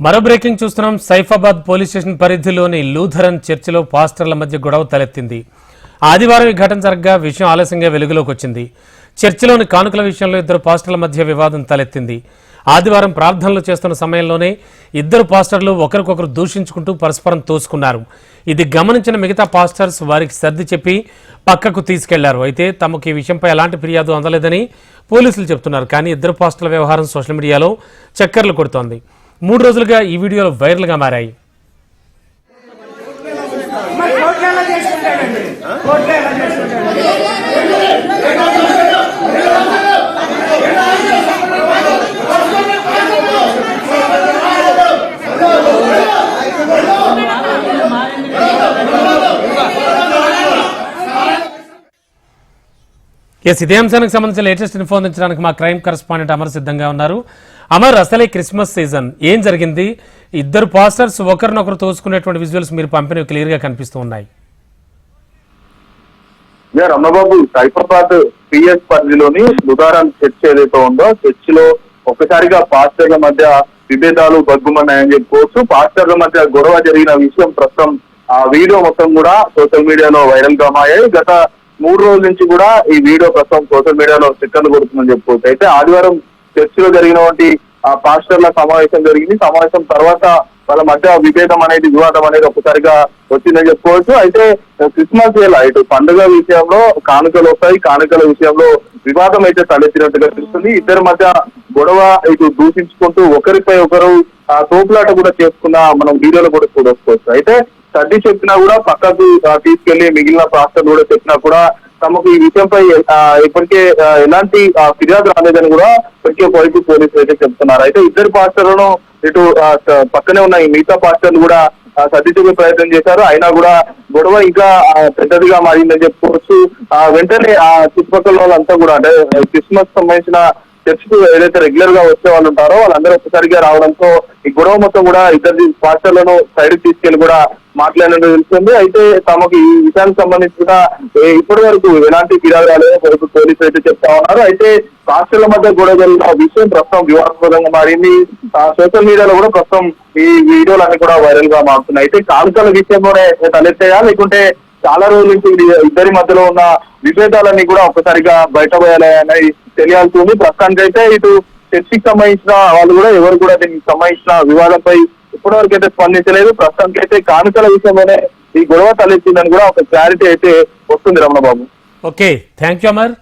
మరో బ్రేకింగ్ చూస్తున్నాం. Saifabad police station పరిధిలోని లూథరన్ చర్చిలో పాస్టర్ల మధ్య గొడవ తలెత్తింది. ఆదివారం ఈ ఘటన జరగగా విషయం ఆలస్యంగా వెలుగులోకి వచ్చింది. చర్చిలోని కానుకల విషయంలో ఇద్దరు పాస్టర్ల మధ్య వివాదం తలెత్తింది. ఆదివారం ప్రార్థనలు చేస్తున్న సమయంలోనే ఇద్దరు పాస్టర్లు ఒకరికొకరు దూషించుకుంటూ పరస్పరం తోసుకున్నారు. ఇది గమనించిన మిగతా పాస్టర్స్ వారికి సర్ది చెప్పి పక్కకు తీసుకెళ్లారు. అయితే తమకు ఈ విషయంపై ఎలాంటి ఫిర్యాదు అందలేదని పోలీసులు చెబుతున్నారు. కానీ ఇద్దరు పాస్టర్ల వ్యవహారం సోషల్ మీడియాలో చక్కర్లు కొడుతోంది. 3 రోజులుగా ఈ వీడియోలు వైరల్గా మారాయి. ఇదే అంశానికి సంబంధించిన లేటెస్ట్ ఇన్ఫో అందించడానికి మా క్రైమ్ కరెస్పాండెంట్ అమర్ సిద్ధంగా ఉన్నారు. అమర్, అసలే క్రిస్మస్ సీజన్, ఏం జరిగింది? ఇద్దరు పాస్టర్స్ ఒకరినొకరు తోసుకునేటువంటి విజువల్స్ మీరు పంపిణీ క్లియర్ గా కనిపిస్తూ ఉన్నాయి. రమణబాబు, సైఫాబాద్ పిఎస్ పరిధిలోని లూథరన్ చర్చ్ ఏదైతే ఉందో చర్చ్ లో ఒక్కసారిగా పాస్టర్ల మధ్య విభేదాలు బగ్గుమన్నాయని చెప్పుకోవచ్చు. పాస్టర్ల మధ్య గొడవ జరిగిన విషయం ప్రస్తుతం ఆ వీడియో మొత్తం కూడా సోషల్ మీడియాలో వైరల్ గా మారాయి. గత 3 రోజుల నుంచి కూడా ఈ వీడియో ప్రస్తుతం సోషల్ మీడియాలో చక్కర్లు కొడుతుందని చెప్పుకోవచ్చు. అయితే ఆదివారం చర్చ్ లో జరిగినటువంటి ఆ పాస్టర్ల సమావేశం జరిగింది. సమావేశం తర్వాత వాళ్ళ మధ్య విభేదం అనేది, వివాదం అనేది ఒక్కసారిగా వచ్చిందని చెప్పుకోవచ్చు. అయితే క్రిస్మస్ వేళ ఇటు పండుగ విషయంలో కానుకలు వస్తాయి, కానుకల విషయంలో వివాదం అయితే తలెత్తినట్టుగా తెలుస్తుంది. ఇద్దరి మధ్య గొడవ ఇటు దూషించుకుంటూ ఒకరిపై ఒకరు తోపులాట కూడా చేసుకున్న మనం వీడియోలో కూడా చూడవచ్చు. అయితే సర్ది చెప్పినా కూడా పక్కకు తీసుకెళ్లి మిగిలిన పాస్టర్లు కూడా చెప్పినా కూడా తమకు ఈ విషయంపై ఇప్పటికే ఎలాంటి ఫిర్యాదు రాలేదని కూడా ఇప్పటికే పోలీసులు అయితే చెప్తున్నారు. అయితే ఇద్దరు పాస్టర్లను ఇటు పక్కనే ఉన్న ఈ మిగతా పాస్టర్లు కూడా సర్ది చెప్పే ప్రయత్నం చేశారు. అయినా కూడా గొడవ ఇంకా పెద్దదిగా మారిందని చెప్పుకోవచ్చు. వెంటనే ఆ చుట్టుపక్కల వాళ్ళంతా కూడా అంటే క్రిస్మస్ సంబంధించిన చర్చ్ కు ఏదైతే రెగ్యులర్ గా వచ్చే వాళ్ళు ఉంటారో వాళ్ళందరూ ఒక్కసారిగా రావడంతో ఈ గొడవ మొత్తం కూడా ఇద్దరు పాస్టర్లను సైడ్ తీసుకెళ్లి కూడా మాట్లాడినట్టు తెలుస్తుంది. అయితే తమకు ఈ విషయానికి సంబంధించి కూడా ఇప్పటి వరకు ఎలాంటి ఫిర్యాదు రాలేదో పోలీసులు అయితే చెప్తా ఉన్నారు. అయితే పాస్టర్ల మధ్య గొడవ జరిగిన విషయం ప్రస్తుతం వివాదాస్పదంగా మారింది. సోషల్ మీడియాలో కూడా ప్రస్తుతం ఈ వీడియోలన్నీ కూడా వైరల్ గా మారుతున్నాయి. అయితే కానుకల విషయంలోనే తలెత్తాయా లేకుంటే చాలా రోజుల నుంచి ఇద్దరి మధ్యలో ఉన్న విభేదాలన్నీ కూడా ఒక్కసారిగా బయటపోయాలని తెలియాల్సి ఉంది. ప్రస్తుతానికి అయితే ఇటు చర్చికి సంబంధించిన వాళ్ళు కూడా ఎవరు కూడా దీనికి సంబంధించిన వివాదంపై ఇప్పటివరకు అయితే స్పందించలేదు. ప్రస్తుతానికి అయితే కానుకల విషయంలోనే ఈ గొడవ తలెత్తిందని కూడా ఒక క్లారిటీ అయితే వస్తుంది. Ramana Babu, okay, thank you Amar.